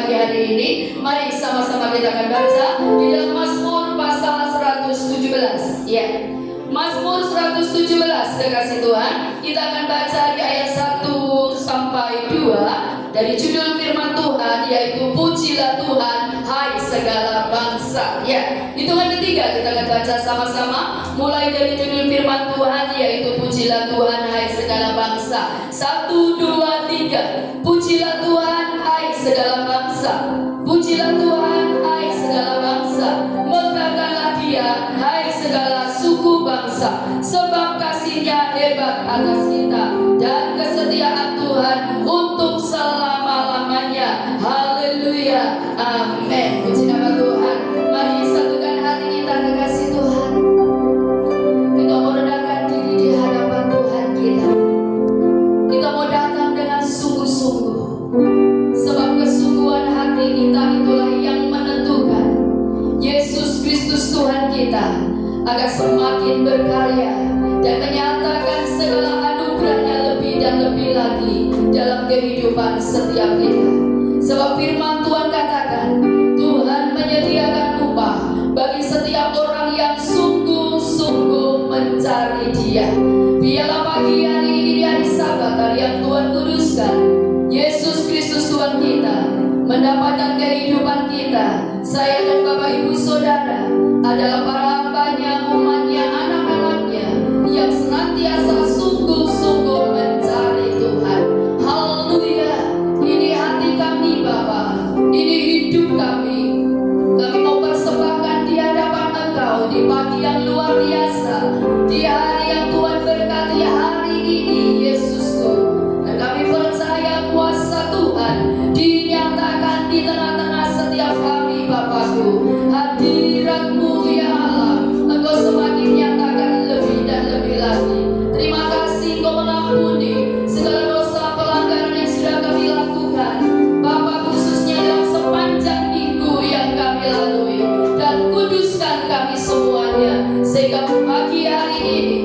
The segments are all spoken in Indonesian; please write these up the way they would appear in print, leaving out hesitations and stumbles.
pagi hari ini. Mari sama-sama kita akan baca di dalam Mazmur pasal 117. Ya, Mazmur 117 kekasih Tuhan. Kita akan baca di ayat 1 sampai 2 dari judul firman Tuhan, yaitu Pujilah Tuhan hai segala bangsa. Ya, hitungan ketiga kita akan baca sama-sama mulai dari judul firman Tuhan, yaitu Pujilah Tuhan hai segala bangsa. 1, 2, 3. Pujilah Tuhan hai segala bangsa. Pujilah Tuhan hai segala bangsa. Megahkanlah Dia hai segala suku bangsa, sebab kasih-Nya hebat atas kita dan kesetiaan Tuhan untuk selama-lamanya. Haleluya, amin. Puji nama Tuhan. Mari satukan hati kita, kekasih Tuhan. Kita mau rendahkan diri di hadapan Tuhan kita. Kita mau datang dengan sungguh-sungguh, sebab kesungguhan hati kita itulah yang menentukan Yesus Kristus Tuhan kita agar semakin berkarya dan menyatakan segala anugerahnya lebih dan lebih lagi dalam kehidupan setiap kita. Sebab firman Tuhan katakan, Tuhan menyediakan upah bagi setiap orang yang sungguh-sungguh mencari Dia. Biarlah pagi hari ini di hari Sabat, hari yang Tuhan kuduskan, Yesus Kristus Tuhan kita mendapatkan kehidupan kita. Saya dan Bapak Ibu Saudara adalah para hambanya, umatnya, anak-anaknya yang senantiasa sungguh-sungguh mencari Tuhan. Haleluya. Ini hati kami Bapa, ini hidup kami. Kami mau persembahkan di hadapan Engkau di pagi yang luar biasa, di hari yang Tuhan berkati hari ini, Yesusku. Dan kami percaya kuasa Tuhan dinyatakan di tengah-tengah setiap kami, Bapakku. Hadirat-Mu ya Allah, Engkau semakin nyatakan lebih dan lebih lagi. Terima kasih Engkau mengampuni segala dosa pelanggaran yang sudah kami lakukan, Bapak, khususnya dalam sepanjang minggu yang kami lalui. Dan kuduskan kami semuanya, sehingga pagi hari ini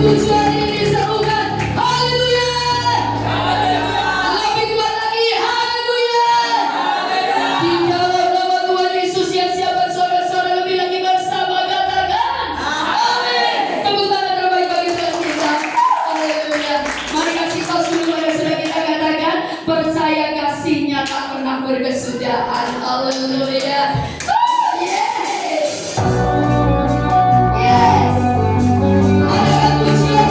pujian ini diserukan. Haleluya. Lebih kuat lagi. Haleluya. Di dalam nama Tuhan Yesus yang siapa saudara-saudara lebih lagi bersama katakan amin. Tepuk tangan terbaik bagi Tuhan kita. Haleluya. Mari kasih tahu semua yang sudah kita katakan, percaya kasihnya tak pernah berkesudahan. Haleluya. Yes. Ada pujian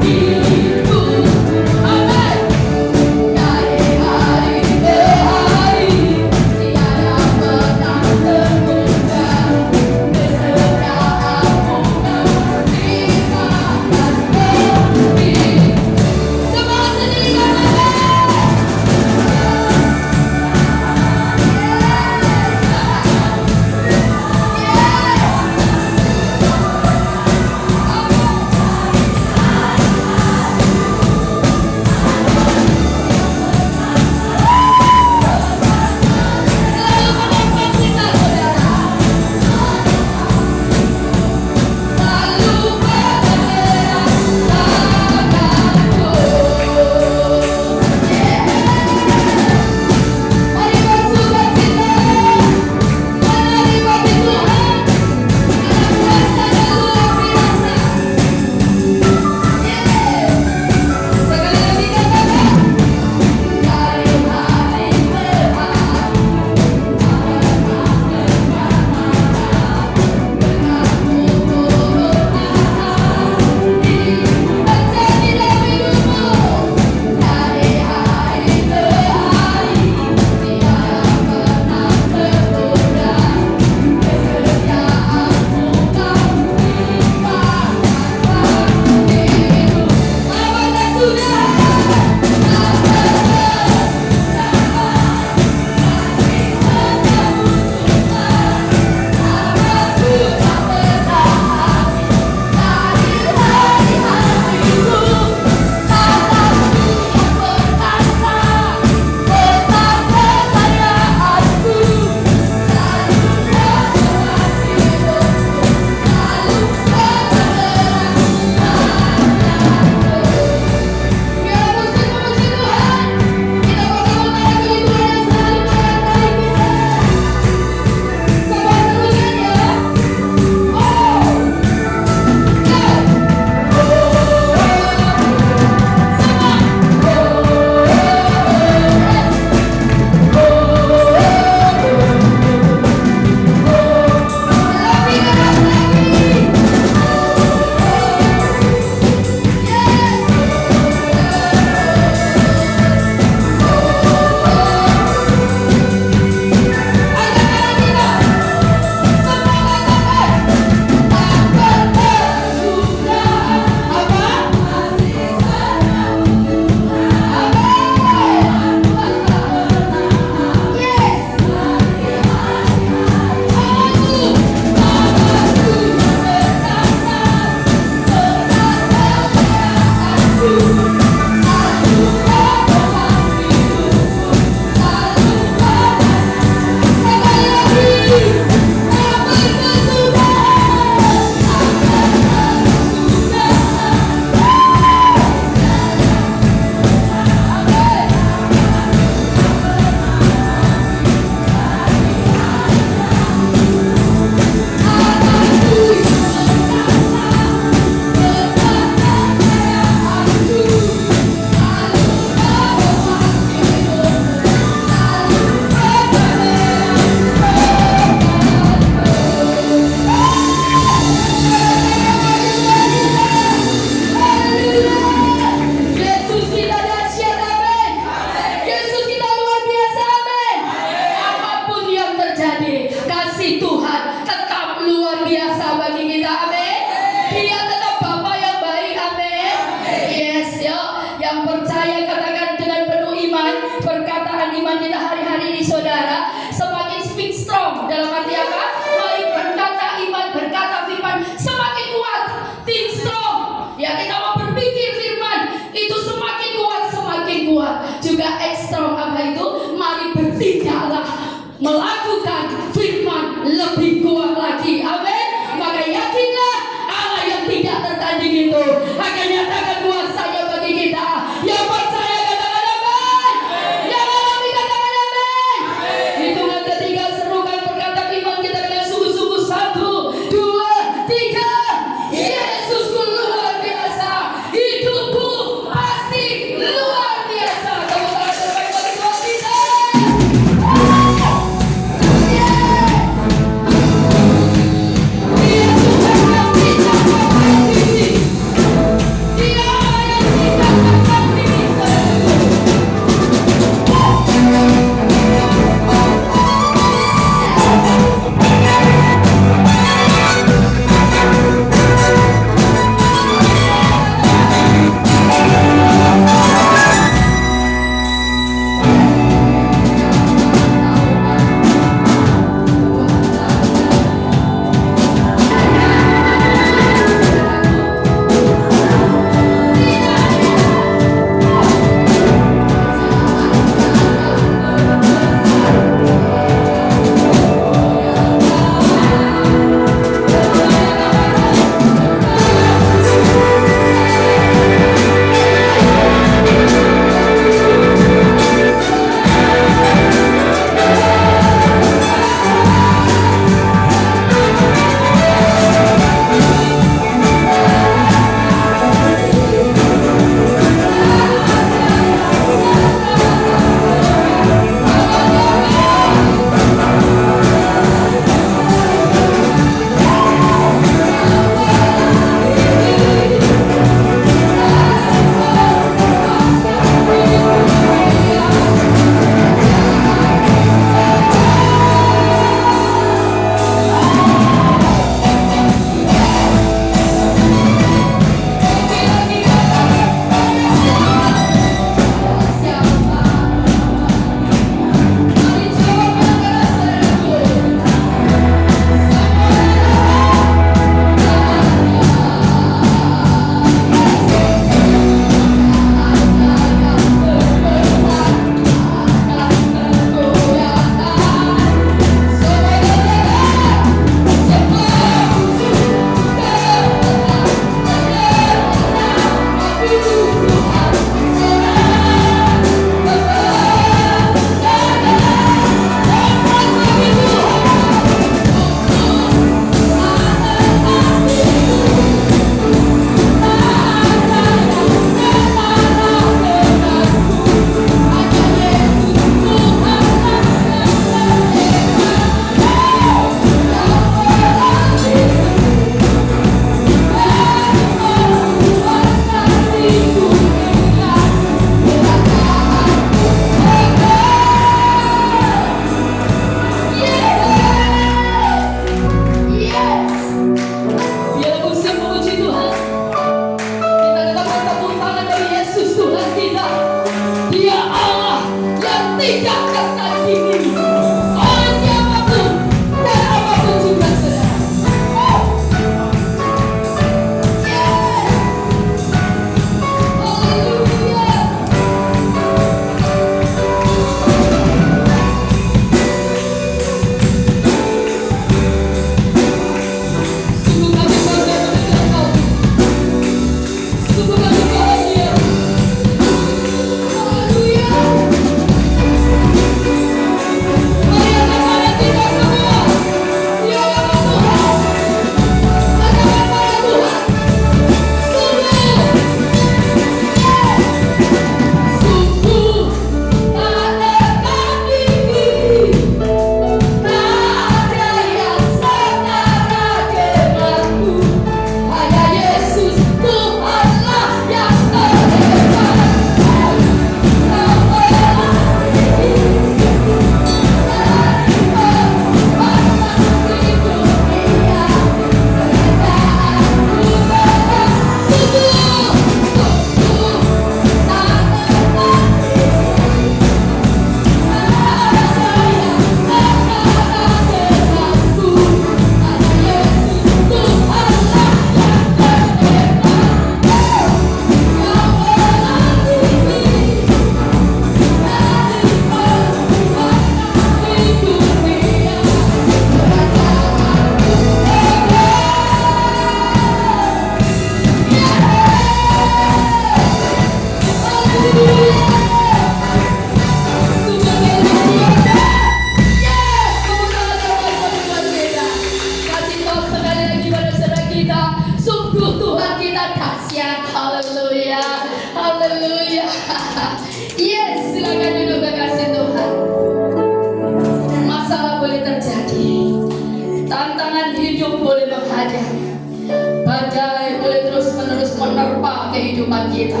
kehidupan kita.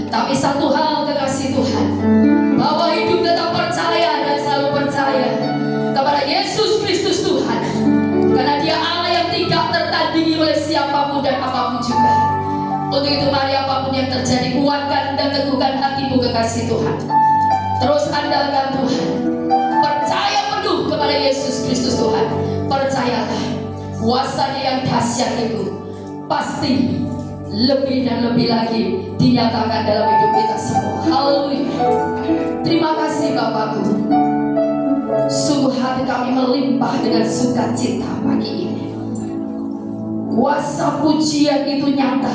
Tapi satu hal kekasih Tuhan, bahwa hidup tetap percaya dan selalu percaya kepada Yesus Kristus Tuhan, karena Dia Allah yang tidak tertandingi oleh siapapun dan apapun juga. Untuk itu mari apapun yang terjadi, kuatkan dan teguhkan hatimu kekasih Tuhan. Terus andalkan Tuhan, percaya penuh kepada Yesus Kristus Tuhan. Percayalah, kuasa yang dahsyat itu pasti lebih dan lebih lagi dinyatakan dalam hidup kita semua. Haleluya. Terima kasih Bapakku. Sungguh hati kami melimpah dengan sukacita pagi ini. Kuasa pujian itu nyata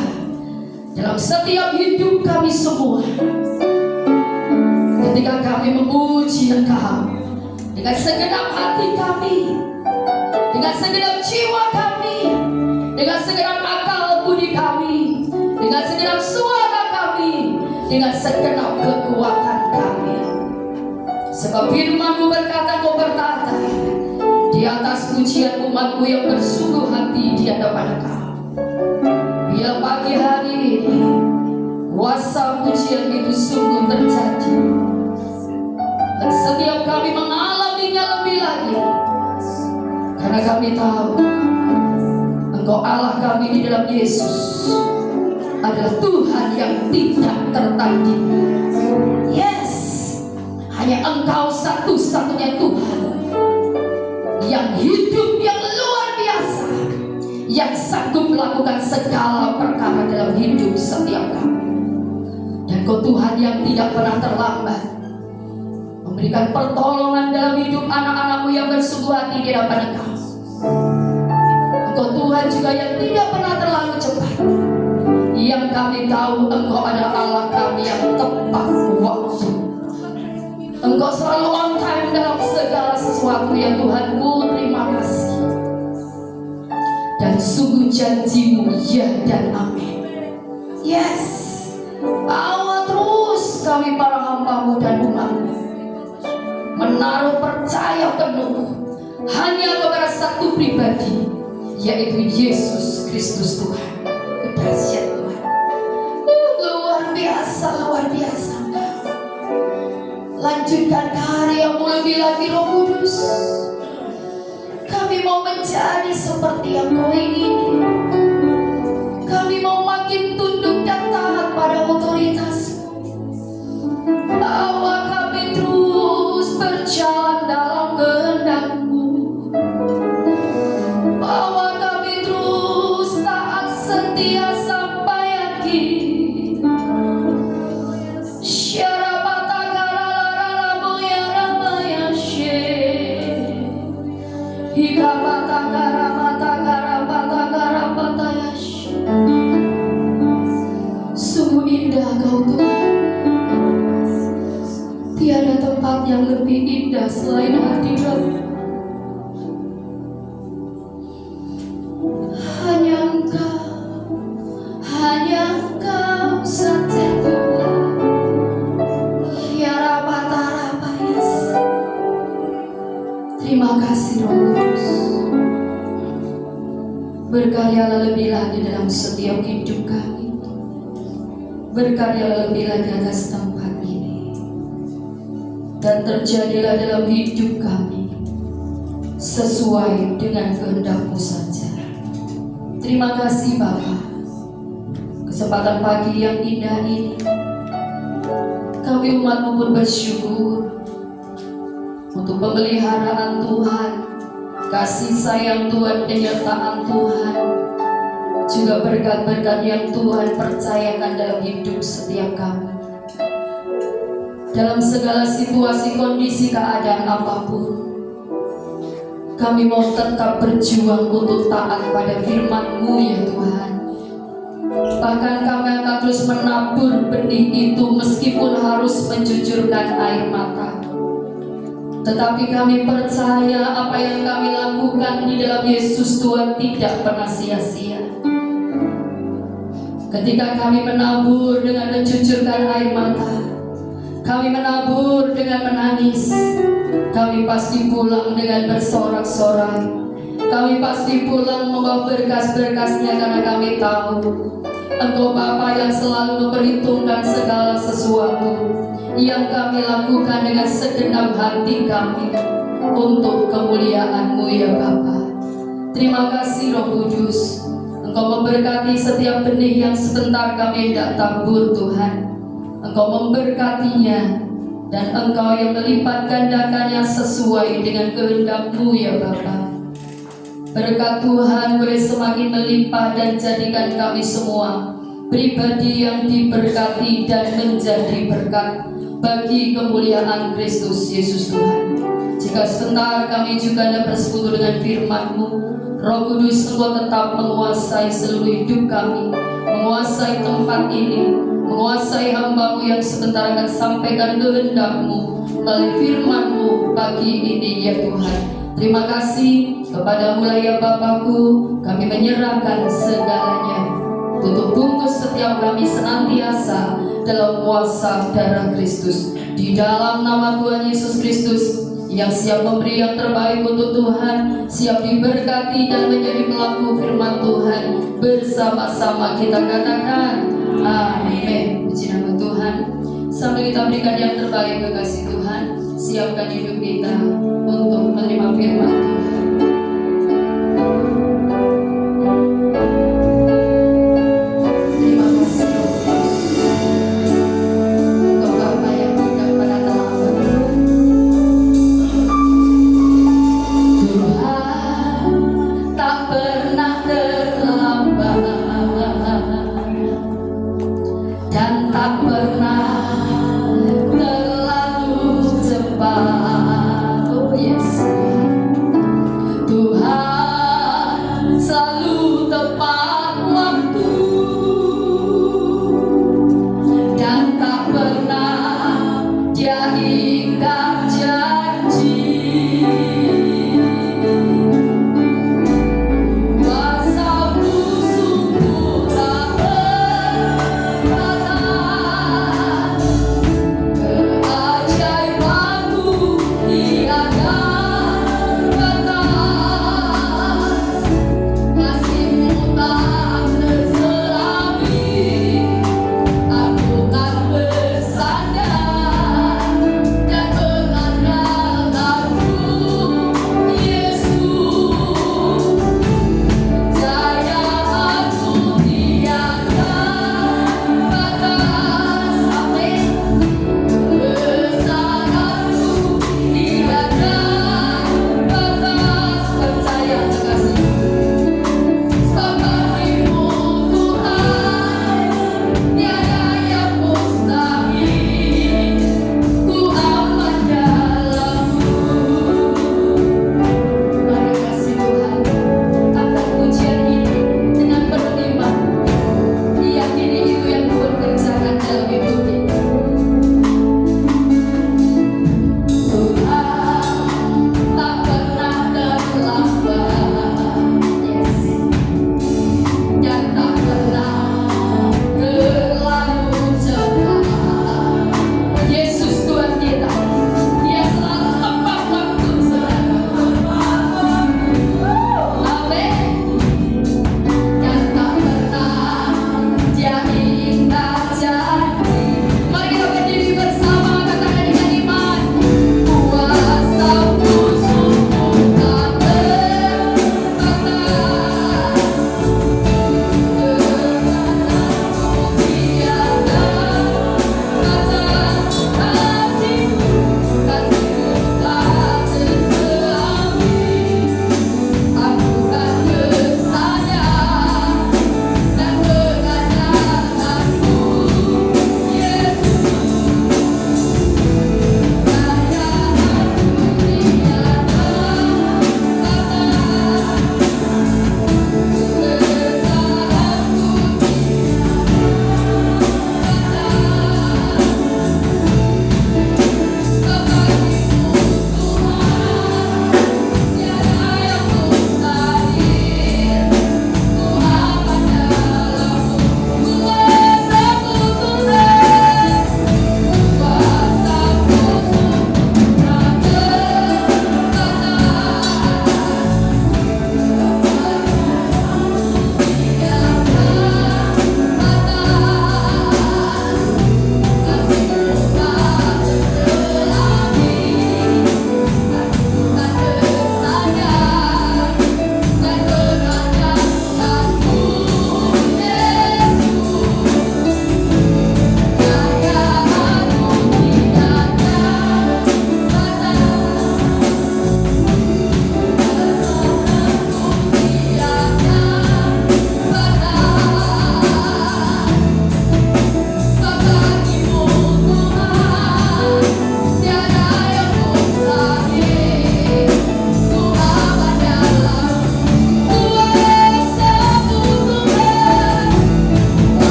dalam setiap hidup kami semua. Ketika kami memuji Engkau dengan segenap hati kami, dengan segenap jiwa kami, dengan segenap akal budi kami, dengan segenap suara kami, dengan segenap kekuatan kami. Sebab firman-Mu berkata, Kau berkata, di atas pujian umat-Mu yang bersungguh hati di hadapan Engkau. Bila pagi hari ini kuasa pujian itu sungguh terjadi, dan setiap kami mengalaminya lebih lagi, karena kami tahu Engkau Allah kami di dalam Yesus adalah Tuhan yang tidak tertanding. Yes, hanya Engkau satu-satunya Tuhan yang hidup, yang luar biasa, yang sanggup melakukan segala perkara dalam hidup setiap kami. Dan Kau Tuhan yang tidak pernah terlambat memberikan pertolongan dalam hidup anak-anak-Mu yang bersungguh hati di hadapan Engkau. Engkau Tuhan juga yang tidak pernah terlalu cepat, yang kami tahu Engkau adalah Allah kami yang tepat waktu. Engkau selalu on time dalam segala sesuatu ya Tuhanku. Terima kasih. Dan sungguh janji-Mu ya dan amin. Yes, awal terus kami para hamba-Mu dan umat-Mu menaruh percaya penuh hanya kepada satu pribadi, yaitu Yesus Kristus Tuhan. Dahsyat Tuhan, luar biasa, luar biasa. Lanjutkan karya-Mu lebih lagi Roh Kudus. Kami mau menjadi seperti yang Kau ingini. Kami mau makin tunduk dan taat pada otoritas-Mu. Bawa kami terus berjalan dalam kehendak-Mu. Bawa kami terus taat setia sampai akhir. Sungguh indah Kau Tuhan. Tiada tempat yang lebih indah selain hadirat-Mu. Hanya Engkau saja Tuhan. Ya Rabbah-Rabbah-Yas. Terima kasih Roh Kudus. Berkaryalah lebih lagi dalam setiap hidup kami. Berkaryalah lebih lagi atas tempat ini. Dan terjadilah dalam hidup kami sesuai dengan kehendak-Mu saja. Terima kasih Bapa, kesempatan pagi yang indah ini. Kami umat-Mu pun bersyukur untuk pemeliharaan Tuhan, kasih sayang Tuhan, penyertaan Tuhan, juga berkat-berkat yang Tuhan percayakan dalam hidup setiap kami. Dalam segala situasi, kondisi, keadaan apapun, kami mau tetap berjuang untuk taat pada firman-Mu ya Tuhan. Bahkan kami akan terus menabur benih itu meskipun harus mencucurkan air mata. Tetapi kami percaya apa yang kami lakukan di dalam Yesus Tuhan tidak pernah sia-sia. Ketika kami menabur dengan mencucurkan air mata, kami menabur dengan menangis, kami pasti pulang dengan bersorak-sorai. Kami pasti pulang membawa berkas-berkasnya karena kami tahu Engkau Bapa yang selalu memperhitungkan segala sesuatu yang kami lakukan dengan segenap hati kami untuk kemuliaan-Mu ya Bapa. Terima kasih Roh Kudus, Engkau memberkati setiap benih yang sebentar kami hendak tabur Tuhan. Engkau memberkatinya dan Engkau yang melipat gandakannya sesuai dengan kehendak-Mu ya Bapa. Berkat Tuhan boleh semakin melimpah dan jadikan kami semua pribadi yang diberkati dan menjadi berkat bagi kemuliaan Kristus Yesus Tuhan. Jika sebentar kami juga hendak bersekutu dengan firman-Mu, Roh Kudus Engkau tetap menguasai seluruh hidup kami, menguasai tempat ini, menguasai hamba-Mu yang sebentar akan sampaikan kehendak-Mu melalui firman-Mu pagi ini ya Tuhan. Terima kasih kepada-Mu ya Bapakku, kami menyerahkan segalanya. Tutup bungkus setiap kami senantiasa dalam kuasa darah Kristus. Di dalam nama Tuhan Yesus Kristus yang siap memberi yang terbaik untuk Tuhan, siap diberkati dan menjadi pelaku firman Tuhan. Bersama-sama kita katakan amin. Puji nama Tuhan. Sambil kita berikan yang terbaik kekasih Tuhan, siapkan hidup kita untuk menerima firman Tuhan.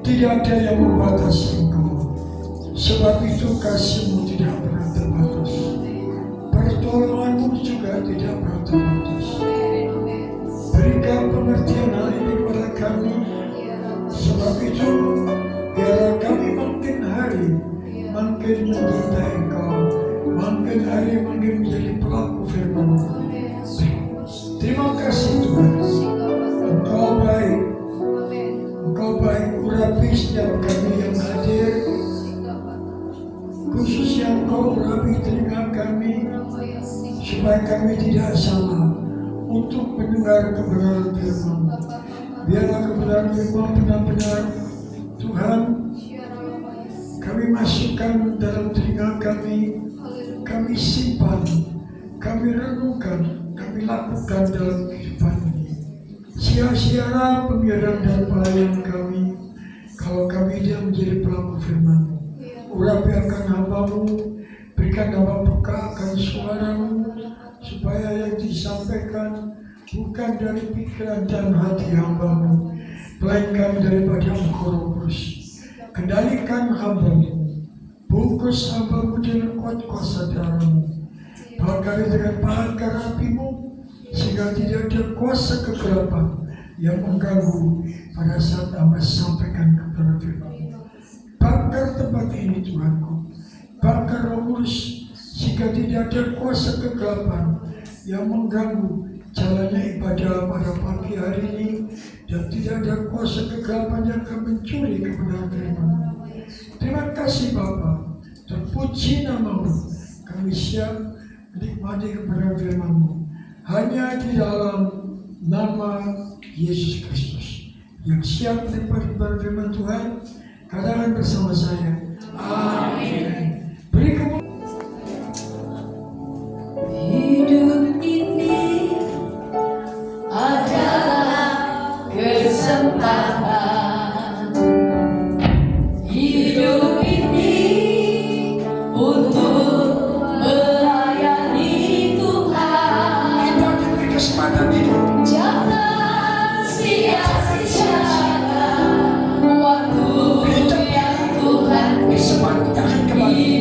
Tidak ada yang membatasi Engkau. Sebab itu kasih-Mu tidak pernah terbatas. Pertolongan-Mu juga tidak pernah terbatas. Berikan pengertian hal ini kepada kami. Sebab itu biarlah kami makin hari makin mencintai Engkau, makin hari makin menjadi pelaku firman-Mu. Terima kasih Tuhan. Engkau baik. Engkau baik. Urapi setiap kami yang hadir, khususnya Engkau urapi telinga kami, supaya kami tidak salah untuk mendengar kebenaran firman. Biarlah kebenaran firman benar-benar Tuhan kami masukkan dalam telinga kami simpan, kami renungkan, kami lakukan dalam kehidupan ini. Sia-sialah pembiaran dan pelayanan kami kalau kami tidak menjadi pelaku firman-Mu. Urapi akan hamba-Mu, berikan hamba peka akan suara-Mu, supaya yang disampaikan bukan dari pikiran dan hati hamba-Mu, melainkan daripada Engkau Roh Kudus. Kendalikan hamba-Mu, bungkus hamba-Mu dengan kuat kuasa darah-Mu, bakari dengan bakar api-Mu, sehingga tidak ada kuasa kegelapan yang mengganggu pada saat hamba sampaikan kepada firman-Mu. Bakar tempat ini Tuhanku, bakar Roh Kudus, sehingga tidak ada kuasa kegelapan yang mengganggu jalannya ibadah pada pagi hari ini, dan tidak ada kuasa kegelapan yang akan mencuri kebenaran firman-Mu. Terima kasih Bapa, terpuji nama-Mu. Kami siap menikmati kebenaran firman-Mu hanya di dalam nama Yesus Kristus. Yang siap menikmati kebenaran firman Tuhan, katakan bersama saya, amin. Beri Hidup ini adalah kesempatan. Hidup ini untuk melayani Tuhan. kita diberi kesempatan hidup. Jangan sia-siakan waktu yang Tuhan Kesempatan kembali.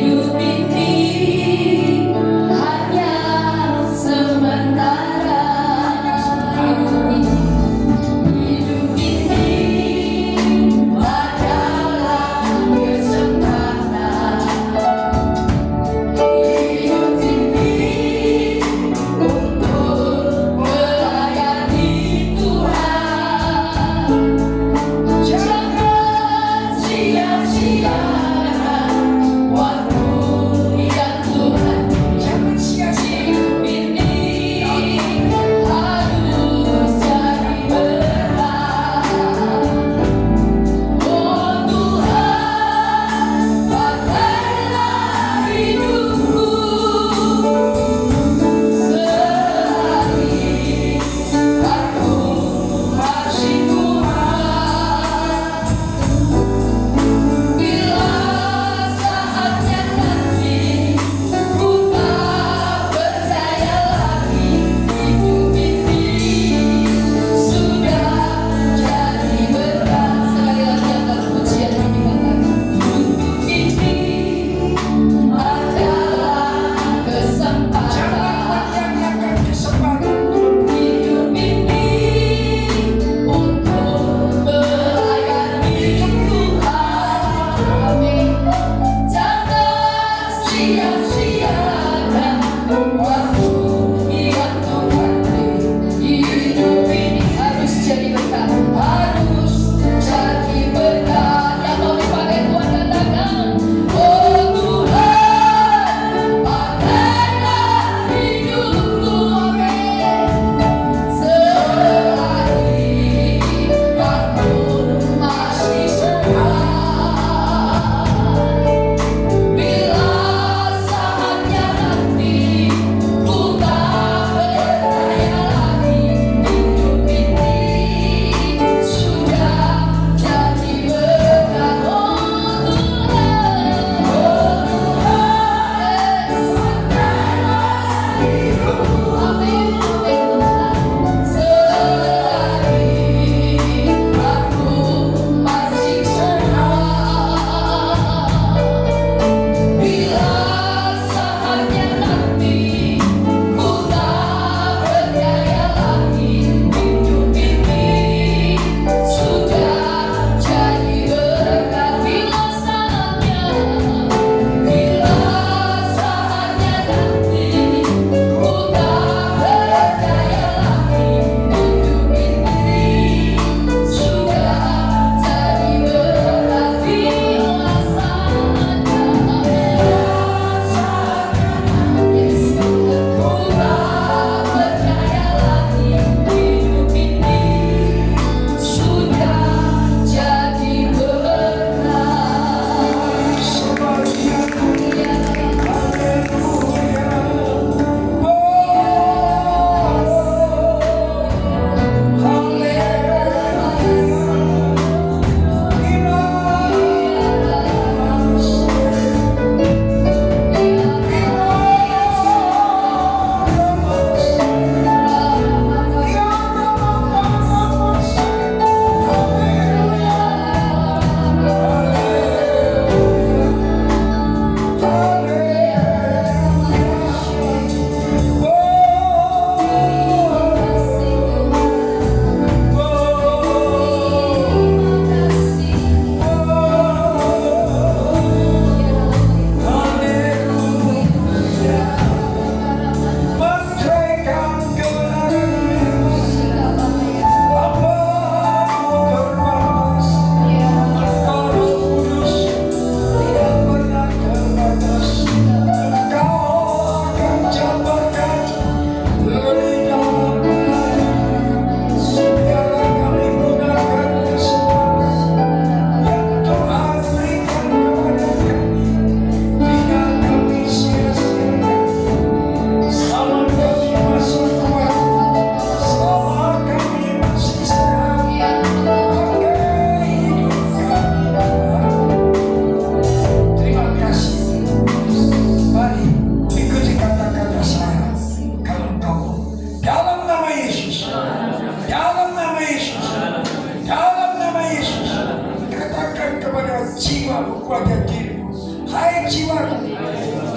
jiwa kuatkan dirimu. Hai jiwaku,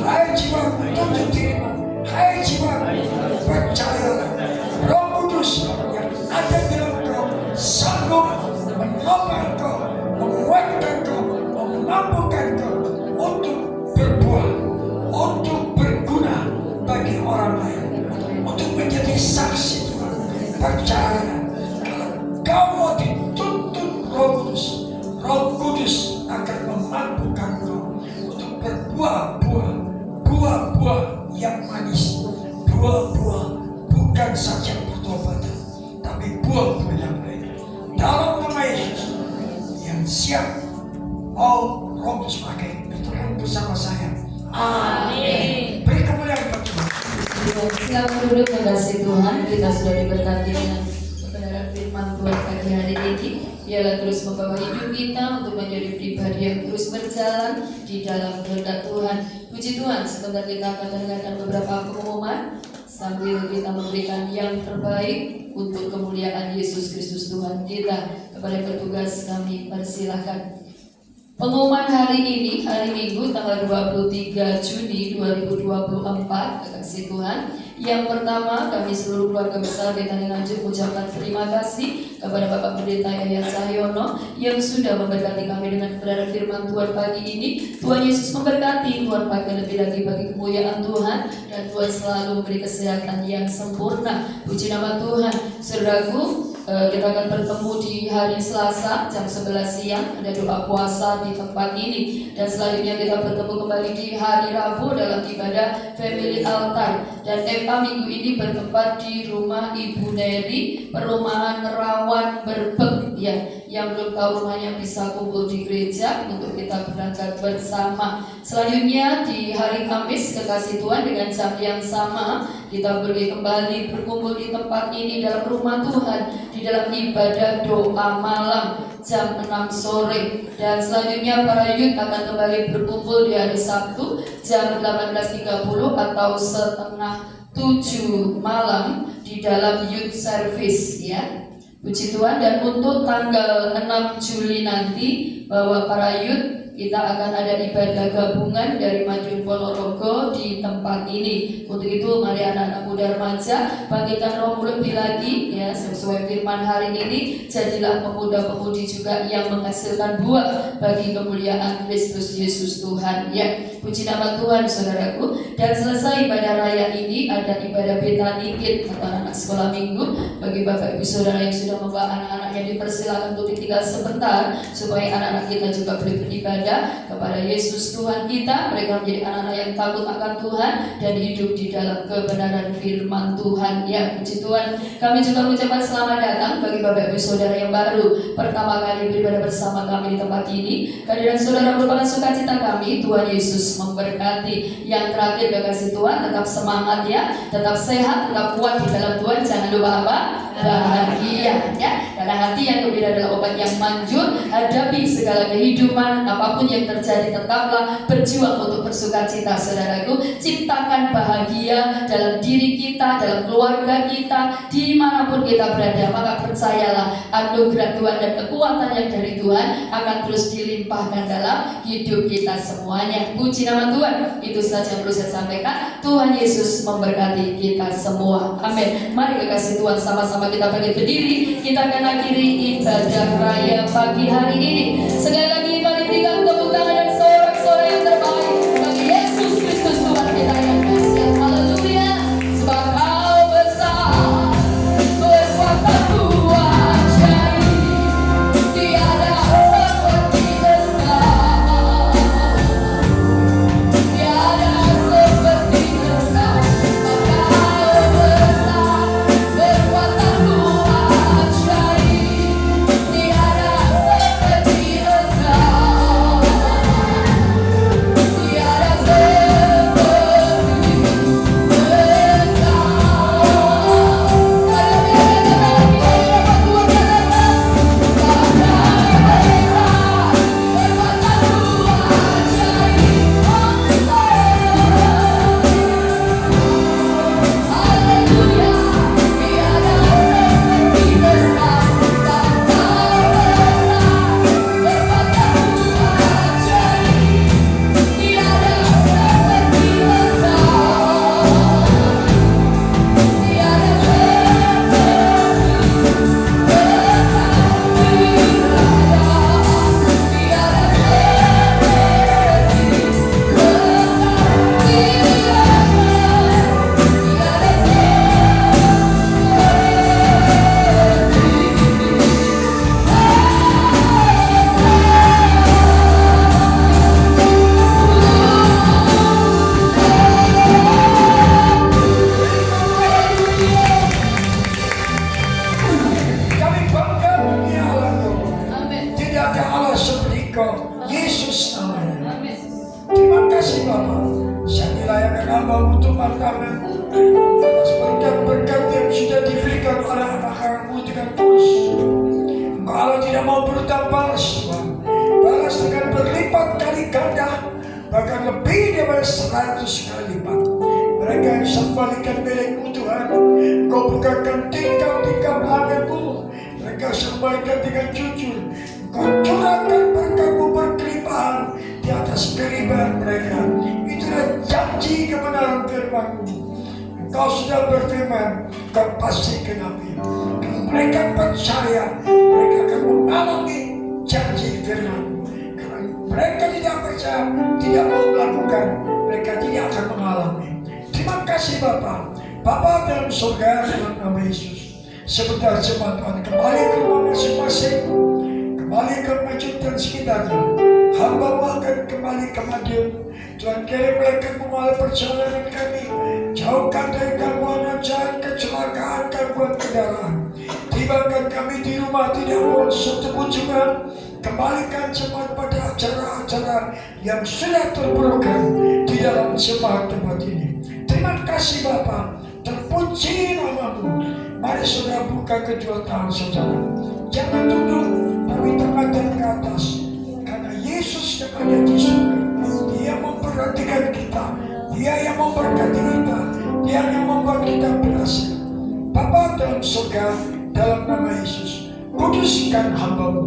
hai jiwaku, tuntut dirimu. Hai jiwaku, percayalah Roh Kudus yang ada di dalam kau sanggup menopang kau, menguatkan kau, memampukan kau untuk berbuah, untuk berguna bagi orang lain, untuk menjadi saksi Tuhan. Percayalah, kalau kau mau dituntut Roh Kudus akan memampukan kau untuk berbuah-buah, buah-buah yang manis, buah-buah bukan saja pertobatan, tapi buah-buah yang lain. Dalam nama Yesus yang siap mau Roh Kudus pakai, bertolong bersama saya. Amin. Beri kemuliaan kepada Tuhan. Silakan duduk, kasih Tuhan. Kita sudah diberkati dengan kebenaran firman Tuhan pagi hari ini. Biarlah terus membawa hidup kita untuk menjadi pribadi yang terus berjalan di dalam kehendak Tuhan. Puji Tuhan, sebentar kita akan mendengarkan beberapa pengumuman sambil kita memberikan yang terbaik untuk kemuliaan Yesus Kristus Tuhan kita. Kepada petugas kami persilahkan. Pengumuman hari ini, hari Minggu tanggal 23 Juni 2024, kasih Tuhan. Yang pertama, kami seluruh keluarga besar Betani Nganjuk mengucapkan terima kasih kepada Bapak Pendeta Yayat Cahyono yang sudah memberkati kami dengan kebenaran firman Tuhan pagi ini. Tuhan Yesus memberkati, Tuhan pakai lebih lagi bagi kemuliaan Tuhan, dan Tuhan selalu memberi kesehatan yang sempurna. Puji nama Tuhan. Saudaraku, kita akan bertemu di hari Selasa jam 11 siang, ada doa puasa di tempat ini, dan selanjutnya kita bertemu kembali di hari Rabu dalam ibadah Family Altar. Dan FA minggu ini bertempat di rumah Ibu Neri, perumahan Rawan Berbek ya. Yang belum tahu rumahnya bisa kumpul di gereja untuk kita berangkat bersama. Selanjutnya di hari Kamis, kekasih Tuhan, dengan jam yang sama kita boleh kembali berkumpul di tempat ini dalam rumah Tuhan, di dalam ibadah doa malam jam 6 sore. Dan selanjutnya para youth akan kembali berkumpul di hari Sabtu jam 18.30 atau setengah 7 malam di dalam youth service ya. Puji Tuhan. Dan untuk tanggal 6 Juli nanti, bahwa para youth kita akan ada ibadah gabungan dari Madiun Ponorogo di tempat ini. Untuk itu mari anak-anak muda remaja bangkitkan rohmu lebih lagi ya, sesuai firman hari ini. Jadilah pemuda-pemudi juga yang menghasilkan buah bagi kemuliaan Kristus Yesus Tuhan ya. Puji nama Tuhan saudaraku. Dan selesai ibadah raya ini ada ibadah Betani Kid atau anak sekolah minggu. Bagi Bapak Ibu Saudara yang sudah membawa anak-anaknya, dipersilakan untuk ditinggal sebentar supaya anak-anak kita juga boleh beribadah kepada Yesus Tuhan kita. Mereka menjadi anak-anak yang takut akan Tuhan dan hidup di dalam kebenaran firman Tuhan ya. Puji Tuhan. Kami juga mengucapkan selamat datang bagi Bapak Ibu Saudara yang baru pertama kali beribadah bersama kami di tempat ini. Kehadiran saudara merupakan sukacita kami. Tuhan Yesus memberkati. Yang terakhir, kekasih Tuhan, tetap semangat ya, tetap sehat, tetap kuat di dalam Tuhan. Jangan lupa apa? Bahagia ya. Karena hati yang gembira adalah obat yang manjur. Hadapi segala kehidupan, apapun yang terjadi, tetaplah berjuang untuk bersukacita saudaraku. Ciptakan bahagia dalam diri kita, dalam keluarga kita, dimanapun kita berada. Maka percayalah, anugerah Tuhan dan kekuatan yang dari Tuhan akan terus dilimpahkan dalam hidup kita semuanya. Puji nama Tuhan. Itu saja yang perlu saya sampaikan. Tuhan Yesus memberkati kita semua. Amin. Mari kekasih Tuhan, sama-sama kita bangkit berdiri. Kita akan akhiri ibadah raya pagi hari ini. Sekali lagi mari berikan tepuk tangan dan sorak-sorai yang terbaik bagi Yesus Kristus Tuhan kita yang dahsyat. Haleluya. Sebab Kau besar, berkuasa Tuhan ajaib, tiada seperti Engkau, tiada seperti Engkau. Sebab Kau besar, berkuasa Tuhan ajaib, tiada seperti Engkau. ada Allah seperti Kau, Yesus namanya. Terima kasih Bapa. Saya dilayangkan hamba untuk makanan atas berkat-berkat yang sudah diberikan oleh anak-anakmu dengan tulus. Engkau Allah tidak mau berhutang balas Tuhan. Balas dengan berlipat kali ganda, bahkan lebih daripada 100 kali lipat. Mereka yang sembalikan milikmu Tuhan, Kau bukakan tingkap-tingkap langitmu. Mereka sembalikan dengan jujur. Kau curahkan berkat-Mu berkelimpahan di atas keribuan mereka. Itulah janji kebenaran firman-Mu. Engkau sudah berfirman, Kau pasti genapi. Kalau mereka percaya, mereka akan mengalami janji firman-Mu. Kalau mereka tidak percaya, tidak mau melakukan, mereka tidak akan mengalami. Terima kasih Bapa. Bapa dalam surga, dalam nama Yesus. Sebentar jemaat Tuhan kembali ke rumah masing-masing, kembali ke masjid dan sekitarnya. Hamba-Mu akan kembali ke Madiun. Tuhan kirim mereka mengalami perjalanan kami. Jauhkan dari gangguan jalan, kecelakaan, gangguan kendaraan. Tibakan kami di rumah tidak mohon setemu juga. Kembalikan jemaat pada acara-acara yang sudah terprogram di dalam jemaat tempat ini. Terima kasih Bapa. Terpuji nama-Mu. Mari saudara buka kedua tangan saudara. Jangan tunduk, tapi tengahkan ke atas. Karena Yesus yang ada di surga, Dia memperhatikan kita, Dia yang memberkati kita, Dia yang membuat kita berhasil. Bapa dalam surga, dalam nama Yesus, kuduskan hamba-Mu,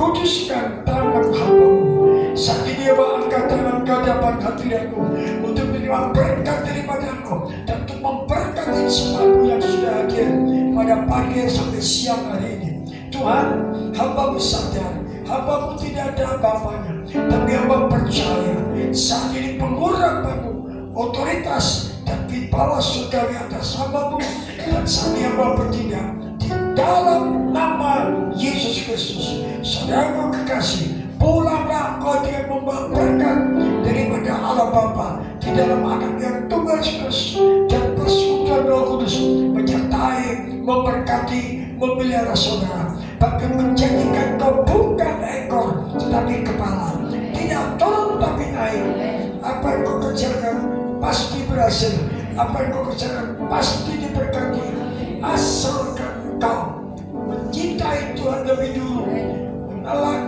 kuduskan tangan hamba-Mu. Saat ini Bapa, angkat tangan ke hadapan hadirat-Mu untuk menerima berkat daripada Engkau dan untuk memberkati semua yang sudah hadir pada pagi sampai siang hari ini. Tuhan, hamba-Mu sadar, hamba-Mu tidak ada apa-apanya, tapi hamba percaya saat ini pengurapan-Mu, otoritas dan wibawa surgawi atas hamba-Mu, dan saat ini hamba bertindak di dalam nama Yesus Kristus. Saudaraku kekasih, pulanglah kau dengan membawa berkat daripada Allah Bapa di dalam anak yang tunggal Kristus, dan persekutuan Roh Kudus menyertai, memberkati, memelihara saudara, bahkan menjadikan kau bukan ekor tetapi kepala, tidak turun tapi naik. Apa yang kau kerjakan pasti berhasil, apa yang kau kerjakan pasti diberkati, asalkan kau mencintai Tuhan lebih dulu,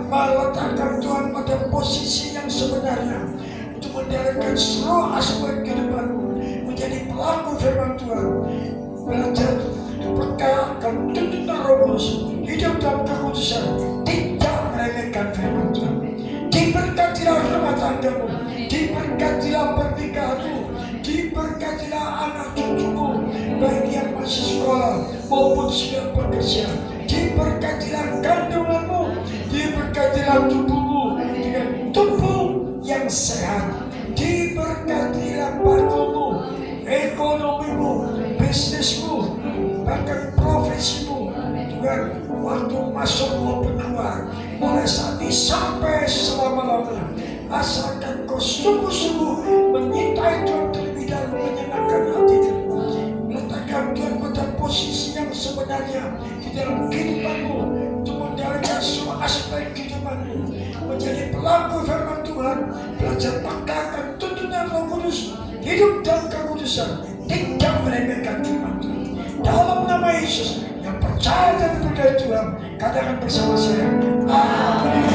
meletakkan Tuhan pada posisi yang sebenarnya untuk menjalankan seluruh aspek kehidupanmu, menjadi pelaku firman Tuhan, belajar perkayakan tuntunan Roh Kudus, hidup dalam kekudusan, tidak meremehkan firman Tuhan. Diberkatilah rumah tanggamu, diberkatilah pernikahanmu, diberkatilah anak cucumu, baik yang masih sekolah maupun sudah bekerja. Diberkatilah kandunganmu, diberkatilah tubuhmu dengan tubuh yang sehat. Diberkatilah batinmu, ekonomimu, bisnismu, bahkan profesimu. Tuhan, waktu masuk maupun keluar, mulai saat ini sampai selama-lamanya, asalkan kau sungguh-sungguh menyintai Tuhan terlebih dahulu, menyenangkan hatinya, meletakkan Tuhan pada posisi yang sebenarnya di dalam kehidupanmu, untuk menjalankan semua aspek kehidupanmu, menjadi pelaku firman Tuhan, belajar pegang tuntunan Roh Kudus, hidup dalam kekudusan, tidak meremehkan firman Tuhan. Dalam nama Yesus, yang percaya dan percaya Tuhan, katakan bersama saya, amin.